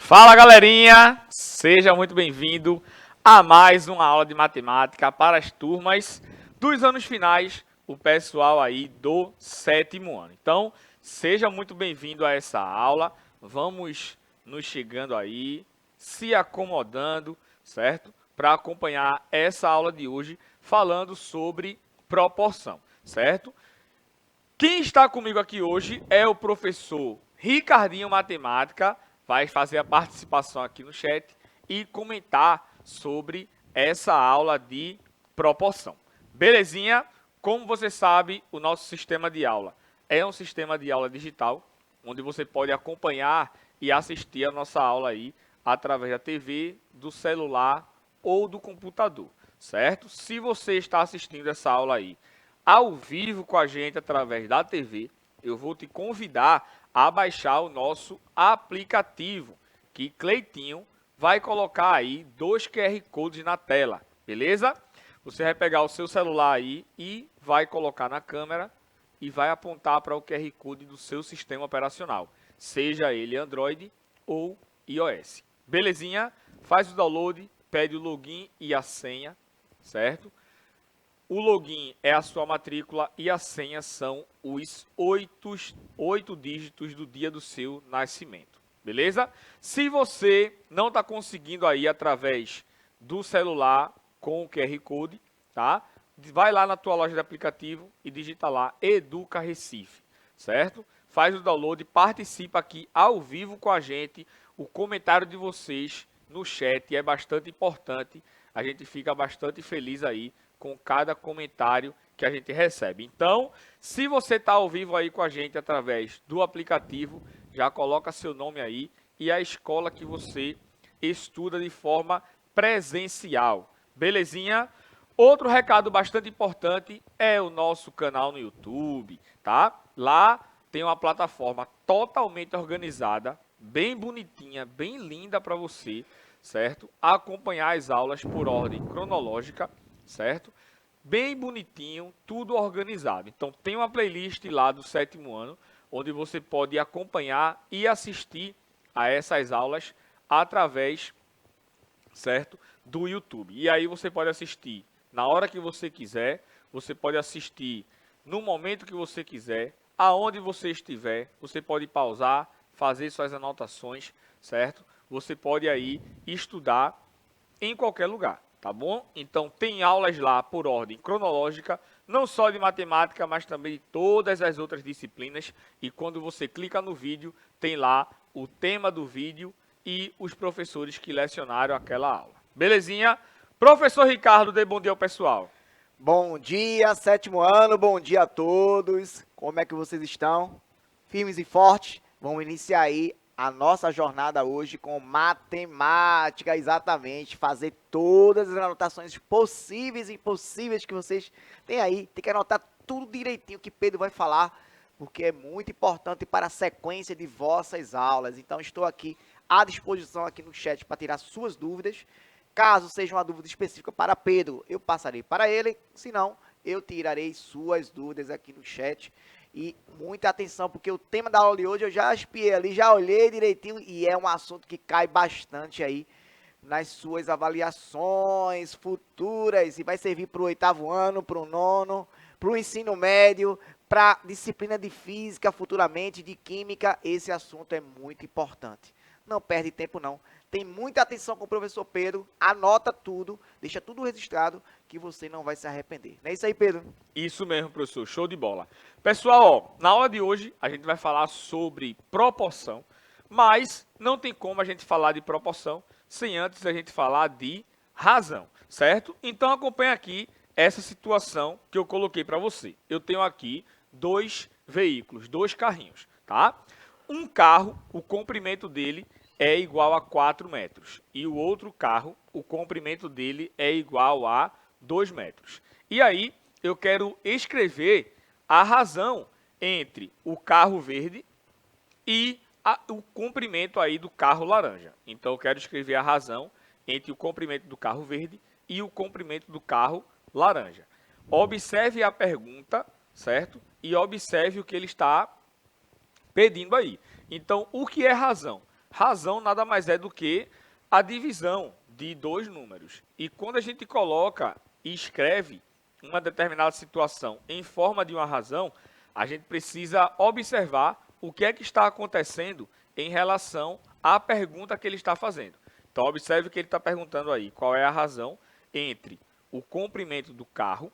Fala galerinha, seja muito bem-vindo a mais uma aula de matemática para as turmas dos anos finais, o pessoal aí do sétimo ano. Então, seja muito bem-vindo a essa aula, vamos nos chegando aí, se acomodando, certo? Para acompanhar essa aula de hoje falando sobre proporção, certo? Quem está comigo aqui hoje é o professor Ricardinho Matemática, vai fazer a participação aqui no chat e comentar sobre essa aula de proporção. Belezinha? Como você sabe, o nosso sistema de aula é um sistema de aula digital, onde você pode acompanhar e assistir a nossa aula aí através da TV, do celular ou do computador, certo? Se você está assistindo essa aula aí ao vivo com a gente através da TV, eu vou te convidar a baixar o nosso aplicativo, que Cleitinho vai colocar aí 2 QR Codes na tela, beleza? Você vai pegar o seu celular aí e vai colocar na câmera e vai apontar para o QR Code do seu sistema operacional, seja ele Android ou iOS. Belezinha? Faz o download, pede o login e a senha, certo? O login é a sua matrícula e a senha são os 8 dígitos do dia do seu nascimento, beleza? Se você não está conseguindo aí através do celular com o QR Code, tá? Vai lá na tua loja de aplicativo e digita lá Educa Recife, certo? Faz o download, participa aqui ao vivo com a gente. O comentário de vocês no chat é bastante importante. A gente fica bastante feliz aí com cada comentário que a gente recebe. Então, se você está ao vivo aí com a gente através do aplicativo, já coloca seu nome aí e a escola que você estuda de forma presencial. Belezinha? Outro recado bastante importante é o nosso canal no YouTube, tá? Lá tem uma plataforma totalmente organizada, bem bonitinha, bem linda para você, certo? Acompanhar as aulas por ordem cronológica, certo? Bem bonitinho, tudo organizado. Então tem uma playlist lá do sétimo ano, onde você pode acompanhar e assistir a essas aulas através, certo, do YouTube. E aí você pode assistir na hora que você quiser, você pode assistir no momento que você quiser, aonde você estiver, você pode pausar, fazer suas anotações, certo? Você pode aí estudar em qualquer lugar, tá bom? Então tem aulas lá por ordem cronológica, não só de matemática, mas também de todas as outras disciplinas. E quando você clica no vídeo, tem lá o tema do vídeo e os professores que lecionaram aquela aula. Belezinha? Professor Ricardo, dê bom dia ao pessoal. Bom dia, sétimo ano, bom dia a todos. Como é que vocês estão? Firmes e fortes? Vamos iniciar aí a nossa jornada hoje com matemática, exatamente. Fazer todas as anotações possíveis e impossíveis que vocês têm aí. Tem que anotar tudo direitinho que Pedro vai falar, porque é muito importante para a sequência de vossas aulas. Então, estou aqui à disposição aqui no chat para tirar suas dúvidas. Caso seja uma dúvida específica para Pedro, eu passarei para ele, senão eu tirarei suas dúvidas aqui no chat. E muita atenção, porque o tema da aula de hoje eu já espiei ali, já olhei direitinho e é um assunto que cai bastante aí nas suas avaliações futuras e vai servir para o 8º ano, para o 9º, para o ensino médio, para disciplina de física futuramente, de química. Esse assunto é muito importante. Não perde tempo não. Tem muita atenção com o professor Pedro, anota tudo, deixa tudo registrado, que você não vai se arrepender. Não é isso aí, Pedro? Isso mesmo, professor, show de bola. Pessoal, ó, na aula de hoje a gente vai falar sobre proporção, mas não tem como a gente falar de proporção sem antes a gente falar de razão, certo? Então acompanha aqui essa situação que eu coloquei para você. Eu tenho aqui 2 veículos, 2 carrinhos, tá? Um carro, o comprimento dele é igual a 4 metros. E o outro carro, o comprimento dele é igual a 2 metros. E aí, eu quero escrever a razão entre o carro verde e o comprimento aí do carro laranja. Então, eu quero escrever a razão entre o comprimento do carro verde e o comprimento do carro laranja. Observe a pergunta, certo? E observe o que ele está pedindo aí. Então, o que é razão? Razão nada mais é do que a divisão de dois números. E quando a gente coloca e escreve uma determinada situação em forma de uma razão, a gente precisa observar o que é que está acontecendo em relação à pergunta que ele está fazendo. Então, observe que ele está perguntando aí qual é a razão entre o comprimento do carro,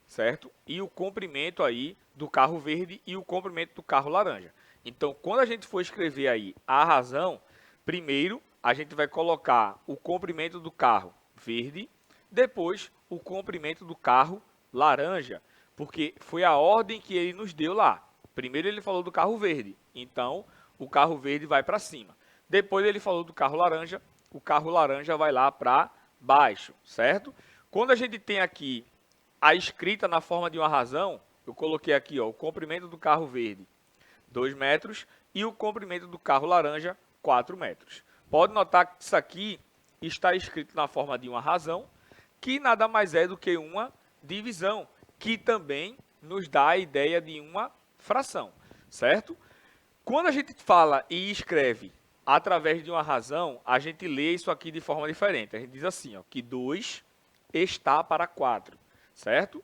certo? E o comprimento aí do carro verde e o comprimento do carro laranja. Então, quando a gente for escrever aí a razão, primeiro a gente vai colocar o comprimento do carro verde, depois o comprimento do carro laranja, porque foi a ordem que ele nos deu lá. Primeiro ele falou do carro verde, então o carro verde vai para cima. Depois ele falou do carro laranja, o carro laranja vai lá para baixo, certo? Quando a gente tem aqui a escrita na forma de uma razão, eu coloquei aqui ó, o comprimento do carro verde, 2 metros, e o comprimento do carro laranja, 4 metros. Pode notar que isso aqui está escrito na forma de uma razão, que nada mais é do que uma divisão, que também nos dá a ideia de uma fração, certo? Quando a gente fala e escreve através de uma razão, a gente lê isso aqui de forma diferente. A gente diz assim, ó, que 2 está para 4, certo?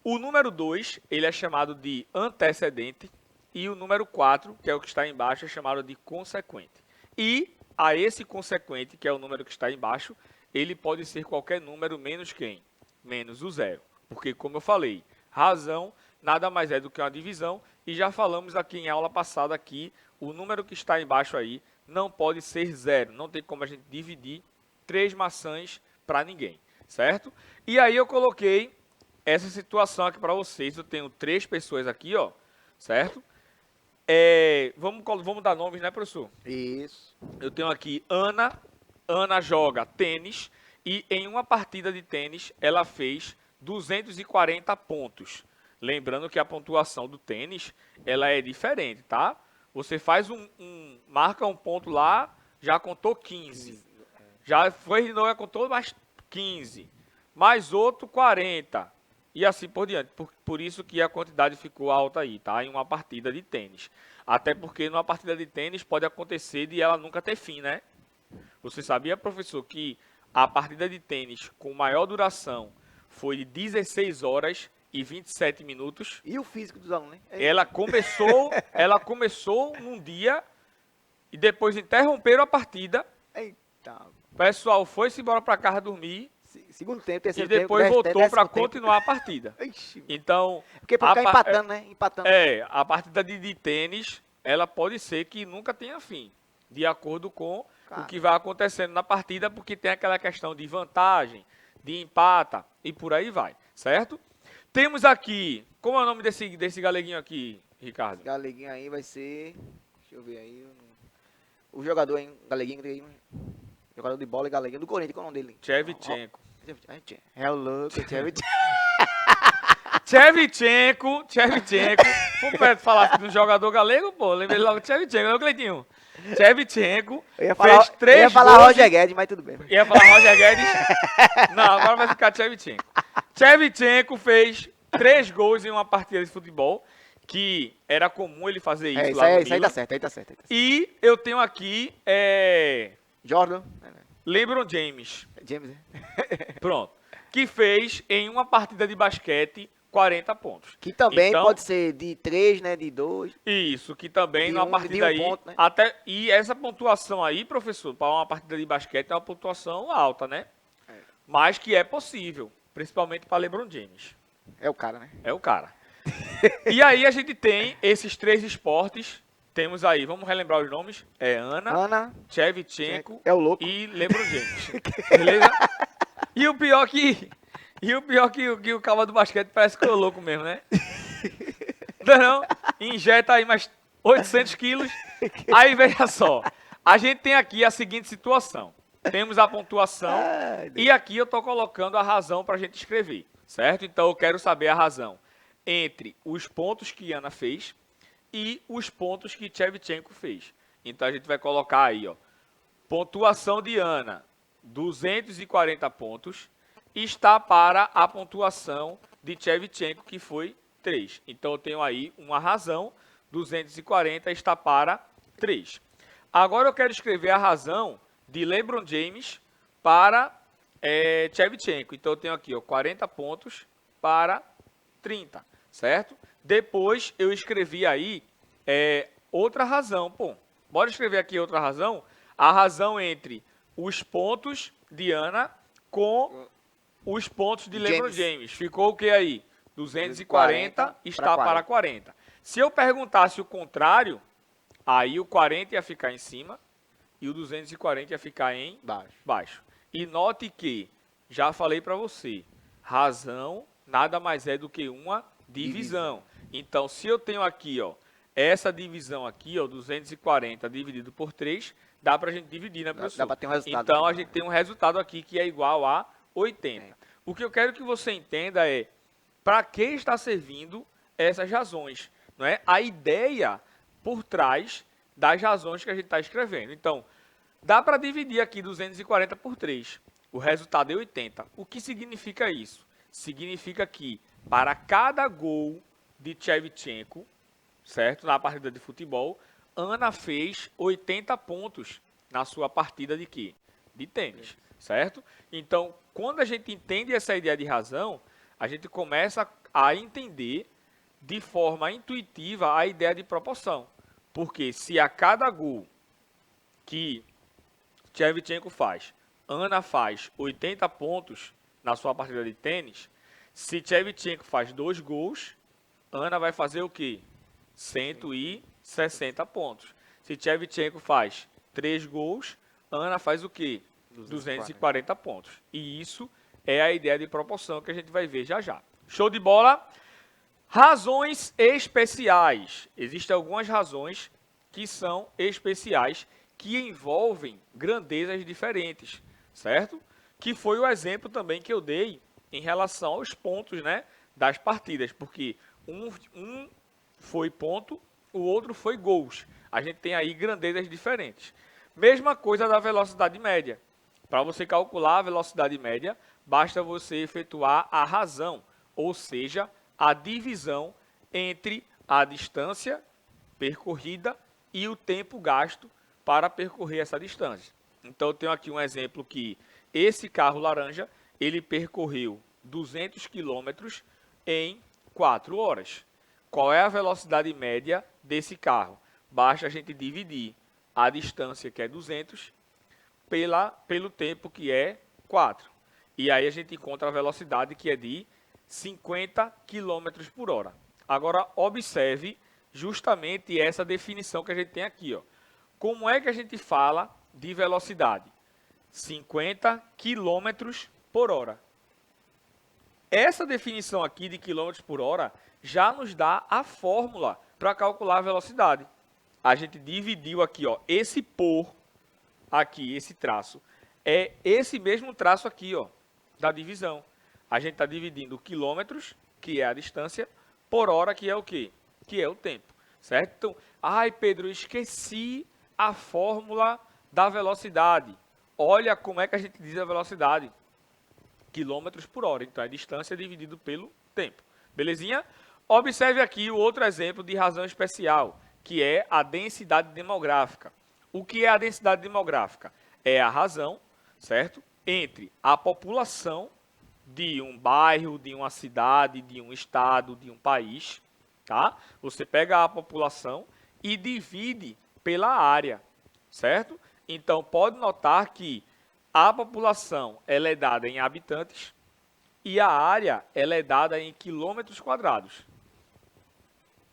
O número 2, ele é chamado de antecedente, e o número 4, que é o que está embaixo, é chamado de consequente. E a esse consequente, que é o número que está embaixo, ele pode ser qualquer número menos quem? Menos o zero. Porque, como eu falei, razão nada mais é do que uma divisão, e já falamos aqui em aula passada que o número que está embaixo aí não pode ser zero. Não tem como a gente dividir 3 maçãs para ninguém, certo? E aí eu coloquei essa situação aqui para vocês. Eu tenho 3 pessoas aqui, ó, certo? Vamos dar nomes, né, professor? Isso. Eu tenho aqui Ana. Ana joga tênis e em uma partida de tênis ela fez 240 pontos. Lembrando que a pontuação do tênis ela é diferente, tá? Você faz marca um ponto lá, já contou 15. Já foi de novo, já contou mais 15. Mais outro 40. E assim por diante. Por isso que a quantidade ficou alta aí, tá? Em uma partida de tênis. Até porque numa partida de tênis pode acontecer de ela nunca ter fim, né? Você sabia, professor, que a partida de tênis com maior duração foi de 16 horas e 27 minutos? E o físico dos alunos, hein? Ela começou num dia e depois interromperam a partida. Eita. O pessoal foi-se embora para casa dormir. Segundo tempo, E terceiro tempo. depois voltou para tempo. continuar a partida. Ixi. Então, Porque por ficar empatando, né? Empatando. a partida de tênis, ela pode ser que nunca tenha fim, de acordo com o que vai acontecendo na partida, porque tem aquela questão de vantagem, de empata e por aí vai, certo? Temos aqui, como é o nome desse galeguinho aqui, Ricardo? Galeguinho aí vai ser, deixa eu ver aí, o jogador, hein? Galeguinho aí. Jogador de bola e galeguinho do Corinthians, qual é o nome dele? Shevchenko. É o louco, Shevchenko. Shevchenko. Vou falar de um jogador galego, pô. Lembrei logo de Shevchenko, não, Cleitinho? Shevchenko fez 3 Eu ia falar gols. Roger Guedes, mas tudo bem. Ia falar Roger Guedes? Não, agora vai ficar Shevchenko. Shevchenko fez 3 gols em uma partida de futebol, que era comum ele fazer isso lá no Isso aí Milan. tá certo, E eu tenho aqui Jordan. LeBron James. James, Pronto. Que fez em uma partida de basquete 40 pontos. que também Então, pode ser de 3, né? De 2. Isso, que também De numa um partida aí. ponto, né? E essa pontuação aí, professor, para uma partida de basquete é uma pontuação alta, né? Mas que é possível, principalmente para LeBron James. É o cara, né? É o cara. E aí a gente tem esses 3 esportes. Temos aí, vamos relembrar os nomes. É Ana, Shevchenko é o louco. e LeBron James. Beleza? E o pior que o cara do basquete parece que é louco mesmo, né? Não, injeta aí mais 800 quilos. Aí veja só, a gente tem aqui a seguinte situação. Temos a pontuação e aqui eu estou colocando a razão para a gente escrever, certo? Então eu quero saber a razão entre os pontos que Ana fez e os pontos que Shevchenko fez. Então a gente vai colocar aí, ó, pontuação de Ana, 240 pontos, está para a pontuação de Shevchenko, que foi 3. Então eu tenho aí uma razão, 240 está para 3. Agora eu quero escrever a razão de LeBron James para Shevchenko. Então eu tenho aqui, ó, 40 pontos para 30, certo? Depois eu escrevi aí outra razão. Pô, bora escrever aqui outra razão. A razão entre os pontos de Ana com os pontos de LeBron James. Ficou o que aí? 240 está para 40. Se eu perguntasse o contrário, aí o 40 ia ficar em cima e o 240 ia ficar em baixo. E note que, já falei para você, razão nada mais é do que uma divisão. Então, se eu tenho aqui, ó, essa divisão aqui, ó, 240 dividido por 3, dá para a gente dividir, né, professor? Dá para ter um resultado. Então, a gente tem um resultado aqui que é igual a 80. O que eu quero que você entenda é para que está servindo essas razões, não é? A ideia por trás das razões que a gente está escrevendo. Então, dá para dividir aqui 240 por 3. O resultado é 80. O que significa isso? Significa que para cada gol de Shevchenko, certo? Na partida de futebol, Ana fez 80 pontos na sua partida de quê? De tênis, certo? Então, quando a gente entende essa ideia de razão, a gente começa a entender de forma intuitiva a ideia de proporção. Porque se a cada gol que Shevchenko faz, Ana faz 80 pontos na sua partida de tênis, se Shevchenko faz 2 gols, Ana vai fazer o quê? 160 pontos. Se Shevchenko faz 3 gols, Ana faz o quê? 240 pontos. E isso é a ideia de proporção que a gente vai ver já já. Show de bola? Razões especiais. Existem algumas razões que são especiais, que envolvem grandezas diferentes, certo? Que foi o exemplo também que eu dei em relação aos pontos, né, das partidas, porque um foi ponto, o outro foi gols. A gente tem aí grandezas diferentes. Mesma coisa da velocidade média. Para você calcular a velocidade média, basta você efetuar a razão, ou seja, a divisão entre a distância percorrida e o tempo gasto para percorrer essa distância. Então, eu tenho aqui um exemplo que esse carro laranja, ele percorreu 200 quilômetros em 4 horas. Qual é a velocidade média desse carro? Basta a gente dividir a distância, que é 200, pelo tempo, que é 4. E aí a gente encontra a velocidade, que é de 50 km por hora. Agora, observe justamente essa definição que a gente tem aqui, ó. Como é que a gente fala de velocidade? 50 km por hora. Essa definição aqui de quilômetros por hora já nos dá a fórmula para calcular a velocidade. A gente dividiu aqui, ó, esse por aqui, esse traço, é esse mesmo traço aqui, ó, da divisão. A gente está dividindo quilômetros, que é a distância, por hora, que é o quê? Que é o tempo, certo? Então, ai, Pedro, eu esqueci a fórmula da velocidade. Olha como é que a gente diz a velocidade. Quilômetros por hora. Então, é distância dividido pelo tempo. Belezinha? Observe aqui o outro exemplo de razão especial, que é a densidade demográfica. O que é a densidade demográfica? É a razão, certo? Entre a população de um bairro, de uma cidade, de um estado, de um país, tá? Você pega a população e divide pela área, certo? Então, pode notar que a população ela é dada em habitantes e a área ela é dada em quilômetros quadrados.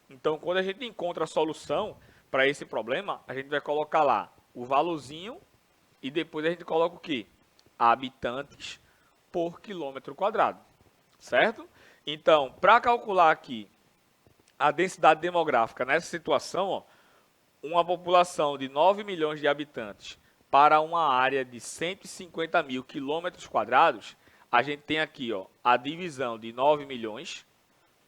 Então, quando a gente encontra a solução para esse problema, a gente vai colocar lá o valorzinho e depois a gente coloca o quê? Habitantes por quilômetro quadrado, certo? Então, para calcular aqui a densidade demográfica nessa situação, ó, uma população de 9 milhões de habitantes para uma área de 150 mil quilômetros quadrados, a gente tem aqui, ó, a divisão de 9 milhões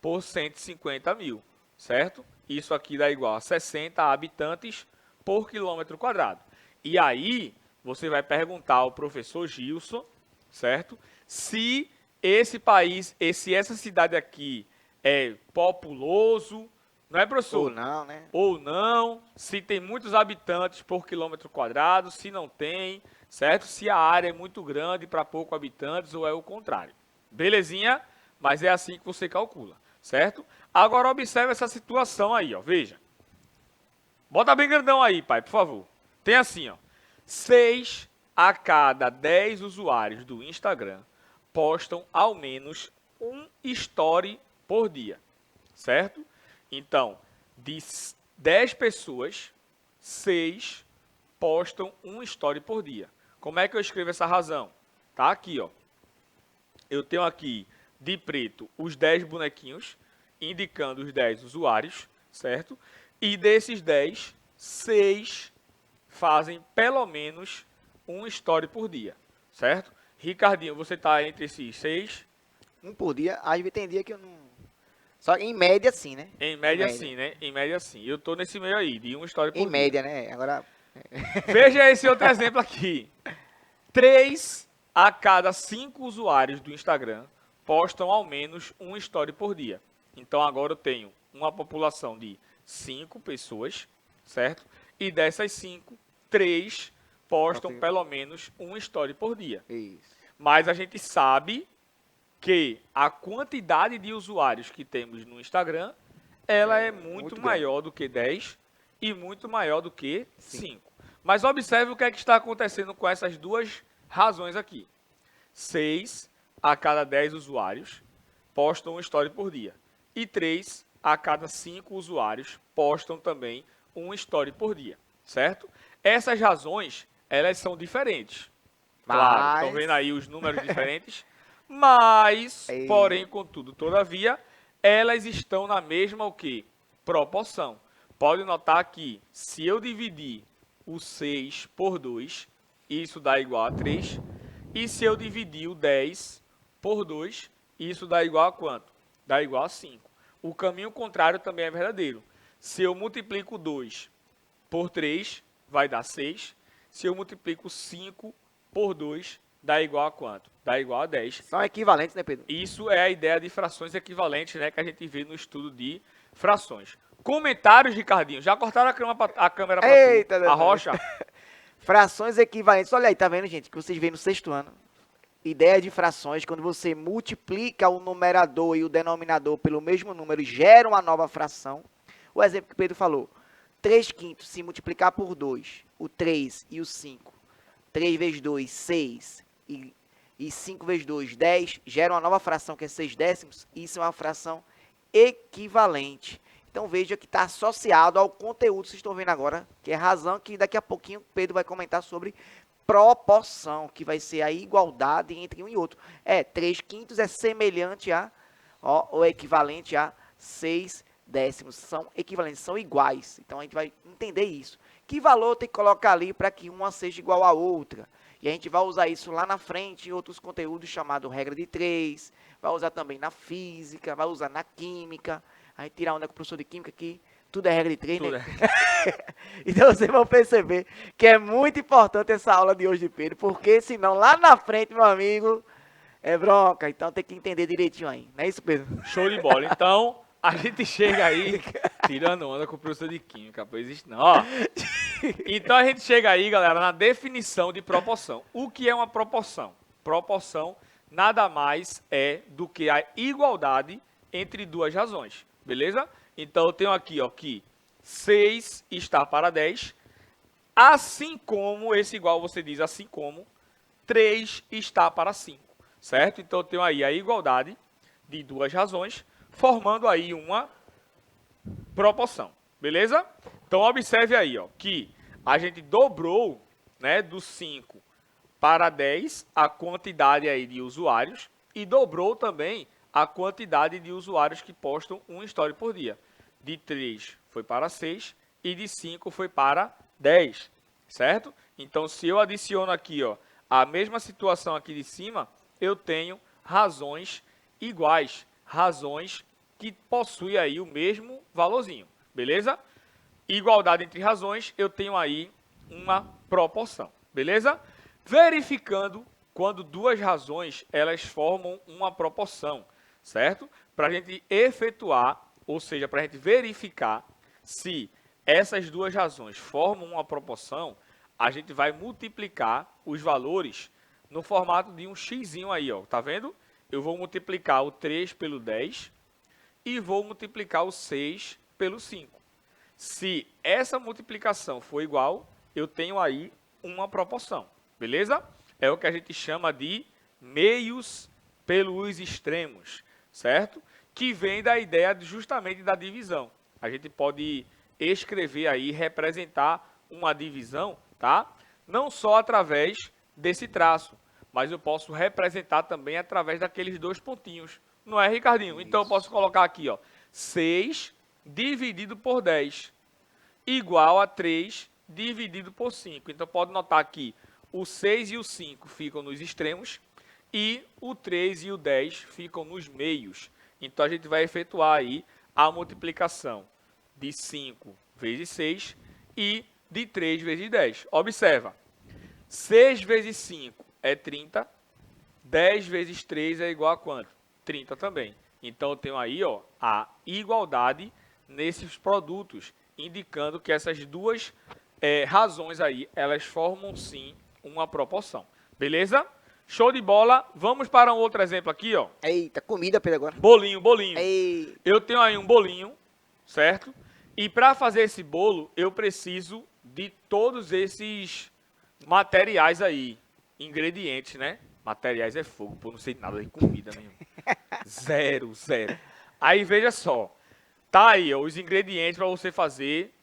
por 150 mil, certo? Isso aqui dá igual a 60 habitantes por quilômetro quadrado. E aí, você vai perguntar ao professor Gilson, certo? Se esse país, se essa cidade aqui é populoso Não é, professor? Ou não, né? Ou não, se tem muitos habitantes por quilômetro quadrado, se não tem, certo? Se a área é muito grande para poucos habitantes ou é o contrário. Belezinha? Mas é assim que você calcula, certo? Agora observe essa situação aí, ó. Veja. Bota bem grandão aí, pai, por favor. Tem assim, ó. 6 a cada 10 usuários do Instagram postam ao menos um story por dia, certo? Então, de 10 pessoas, 6 postam um story por dia. Como é que eu escrevo essa razão? Tá aqui, ó. Eu tenho aqui de preto os 10 bonequinhos, indicando os 10 usuários, certo? E desses 10, 6 fazem pelo menos um story por dia, certo? Ricardinho, você está entre esses 6? Um por dia. Às vezes tem dia que eu não... Só em média, sim, né? Em média, sim, né? Em média, sim. Eu tô nesse meio aí, de um story por Em dia. média, né? Agora... Veja esse outro exemplo aqui. 3 a cada 5 usuários do Instagram postam ao menos um story por dia. Então agora eu tenho uma população de 5 pessoas, certo? E dessas 5, 3 postam pelo menos um story por dia. Isso. Mas a gente sabe que a quantidade de usuários que temos no Instagram, ela é muito maior do que 10 e muito maior do que 5. Mas observe o que é que está acontecendo com essas duas razões aqui. 6 a cada 10 usuários postam um story por dia. E 3 a cada 5 usuários postam também um story por dia, certo? Essas razões, elas são diferentes. Claro, estão vendo aí os números diferentes, mas, porém, contudo, todavia, elas estão na mesma o quê? Proporção. Pode notar que se eu dividir o 6 por 2, isso dá igual a 3. E se eu dividir o 10 por 2, isso dá igual a quanto? Dá igual a 5. O caminho contrário também é verdadeiro. Se eu multiplico 2 por 3, vai dar 6. Se eu multiplico 5 por 2, dá igual a quanto? Dá igual a 10. São equivalentes, né, Pedro? Isso é a ideia de frações equivalentes, né, que a gente vê no estudo de frações. Comentários, Ricardinho. Já cortaram a câmera para tu? A rocha? Frações equivalentes. Olha aí, tá vendo, gente? Que vocês veem no sexto ano. Ideia de frações, quando você multiplica o numerador e o denominador pelo mesmo número, gera uma nova fração. O exemplo que o Pedro falou. 3 quintos, se multiplicar por 2, o 3 e o 5. 3 vezes 2, 6. E 5 vezes 2, 10. Gera uma nova fração, que é 6 décimos. Isso é uma fração equivalente. Então veja que está associado ao conteúdo que vocês estão vendo agora, que é razão que daqui a pouquinho o Pedro vai comentar sobre proporção, que vai ser a igualdade entre um e outro. 3 quintos é semelhante a, ou equivalente a 6 décimos. São equivalentes, são iguais. Então a gente vai entender isso. Que valor tem que colocar ali para que uma seja igual à outra? E a gente vai usar isso lá na frente em outros conteúdos chamados regra de 3, vai usar também na física, vai usar na química. A gente tira onda com o professor de química aqui, tudo é regra de 3, né? Então vocês vão perceber que é muito importante essa aula de hoje de Pedro, porque senão lá na frente, meu amigo, é bronca. Então tem que entender direitinho aí. Não é isso, Pedro? Show de bola. Então, a gente chega aí, tirando onda com o professor de química, pois existe não, ó. Então a gente chega aí, galera, na definição de proporção. O que é uma proporção? Proporção nada mais é do que a igualdade entre duas razões, beleza? Então eu tenho aqui, ó, que 6 está para 10, assim como, esse igual você diz, assim como 3 está para 5, certo? Então eu tenho aí a igualdade de duas razões, formando aí uma proporção, beleza? Então observe aí, ó, que a gente dobrou, né, do 5 para 10 a quantidade aí de usuários e dobrou também a quantidade de usuários que postam um story por dia. De 3 foi para 6 e de 5 foi para 10, certo? Então se eu adiciono aqui, ó, a mesma situação aqui de cima, eu tenho razões iguais, razões que possuem aí o mesmo valorzinho, beleza? Igualdade entre razões, eu tenho aí uma proporção, beleza? Verificando quando duas razões, elas formam uma proporção, certo? Para a gente efetuar ou seja, para a gente verificar se essas duas razões formam uma proporção, a gente vai multiplicar os valores no formato de um xzinho aí, ó. Tá vendo? Eu vou multiplicar o 3 pelo 10 e vou multiplicar o 6 pelo 5. Se essa multiplicação for igual, eu tenho aí uma proporção, beleza? É o que a gente chama de meios pelos extremos, certo? Que vem da ideia justamente da divisão. A gente pode escrever aí, representar uma divisão, tá? Não só através desse traço, mas eu posso representar também através daqueles dois pontinhos. Não é, Ricardinho? Isso. Então eu posso colocar aqui, ó, 6 dividido por 10 igual a 3 dividido por 5. Então pode notar que o 6 e o 5 ficam nos extremos e o 3 e o 10 ficam nos meios. Então a gente vai efetuar aí a multiplicação de 5 vezes 6 e de 3 vezes 10. Observa, 6 vezes 5 é 30, 10 vezes 3 é igual a quanto? 30 também. Então eu tenho aí, ó, a igualdade nesses produtos, indicando que essas duas razões aí, elas formam sim uma proporção. Beleza? Show de bola. Vamos para um outro exemplo aqui, ó. Eita, comida, Pedro, agora. Bolinho, bolinho. Ei. Eu tenho aí um bolinho, certo? E para fazer esse bolo, eu preciso de todos esses materiais aí, ingredientes, né? Materiais é fogo, pô, não sei nada de comida mesmo. Zero, zero. Aí veja só, tá aí ó, os ingredientes para você fazer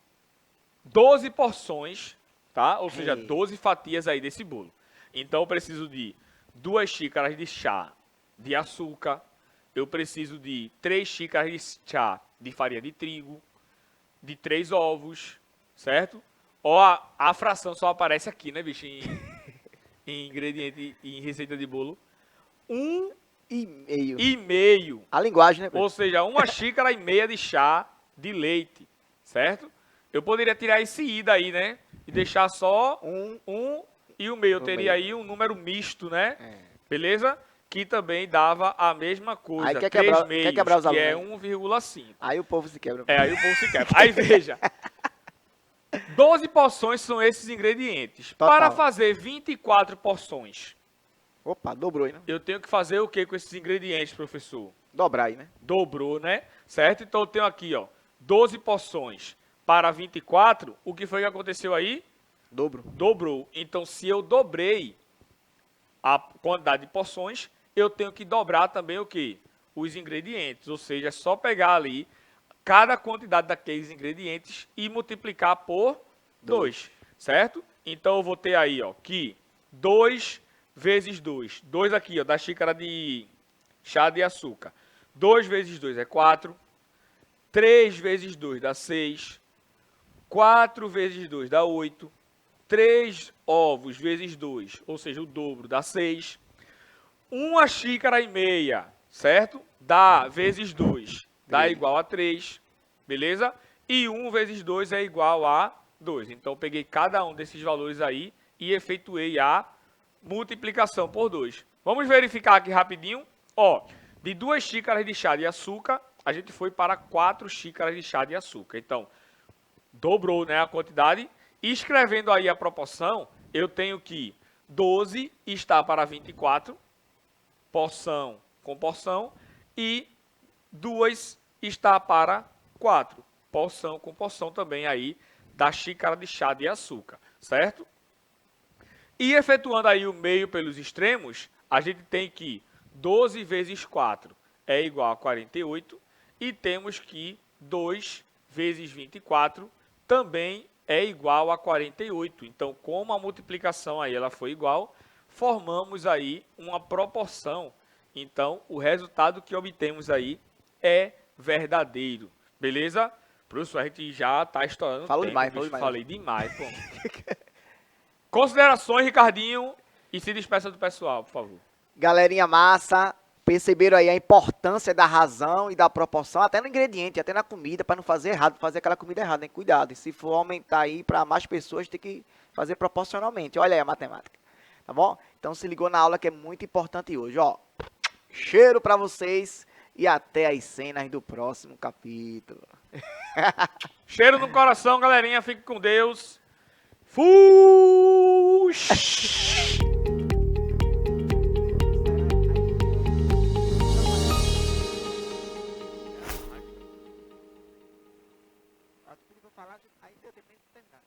12 porções, tá? Ou seja, 12 fatias aí desse bolo. Então eu preciso de 2 xícaras de chá de açúcar, eu preciso de 3 xícaras de chá de farinha de trigo, de 3 ovos, certo? Ó, a fração só aparece aqui, né, bicho, em ingrediente, em receita de bolo. 1,5. A linguagem, né, Pedro? Ou seja, 1,5 xícaras de chá de leite, certo? Eu poderia tirar esse i daí, né? E deixar só 1,5. Eu teria aí um número misto, né? Beleza? Que também dava a mesma coisa. Aí quer 3 quebrar, meios, quer quebrar os que é alunos. 1,5. Aí o povo se quebra. Aí o povo se quebra. Aí veja. 12 porções são esses ingredientes. Total. Para fazer 24 porções, Opa, dobrou aí, né? eu tenho que fazer o que com esses ingredientes, professor? Dobrar aí, né? Dobrou, né? Certo? Então eu tenho aqui, ó, 12 porções para 24. O que foi que aconteceu aí? Dobrou. Então, se eu dobrei a quantidade de porções, eu tenho que dobrar também o quê? Os ingredientes. Ou seja, é só pegar ali cada quantidade daqueles ingredientes e multiplicar por 2, certo? Então eu vou ter aí, ó, que 2 vezes 2. 2 aqui, ó, da xícara de chá de açúcar. 2 vezes 2 é 4. 3 vezes 2 dá 6. 4 vezes 2 dá 8. 3 ovos vezes 2, ou seja, o dobro, dá 6. 1,5 xícara, certo? Dá vezes 2, dá igual a 3, beleza? E 1 vezes 2 é igual a 2. Então, eu peguei cada um desses valores aí e efetuei a multiplicação por 2. Vamos verificar aqui rapidinho. Ó, de 2 xícaras de chá de açúcar, a gente foi para 4 xícaras de chá de açúcar. Então, dobrou, né, a quantidade. E escrevendo aí a proporção, eu tenho que 12 está para 24, porção com porção, e 2 está para 4, porção com porção também aí da xícara de chá de açúcar, certo? E efetuando aí o meio pelos extremos, a gente tem que 12 vezes 4 é igual a 48, e temos que 2 vezes 24 também é igual a 48. Então, como a multiplicação aí ela foi igual, formamos aí uma proporção. Então, o resultado que obtemos aí é verdadeiro. Beleza? Professor, a gente já está estourando Falou tempo. demais. Falei demais, pô. Considerações, Ricardinho, e se despeça do pessoal, por favor. Galerinha massa, perceberam aí a importância da razão e da proporção, até no ingrediente, até na comida, para não fazer errado, fazer aquela comida errada, hein? Cuidado, e se for aumentar aí para mais pessoas, tem que fazer proporcionalmente. Olha aí a matemática, tá bom? Então se ligou na aula que é muito importante hoje, ó. Cheiro para vocês e até as cenas do próximo capítulo. Cheiro no coração, galerinha. Fique com Deus. Fui! Aí eu terminei de terminar.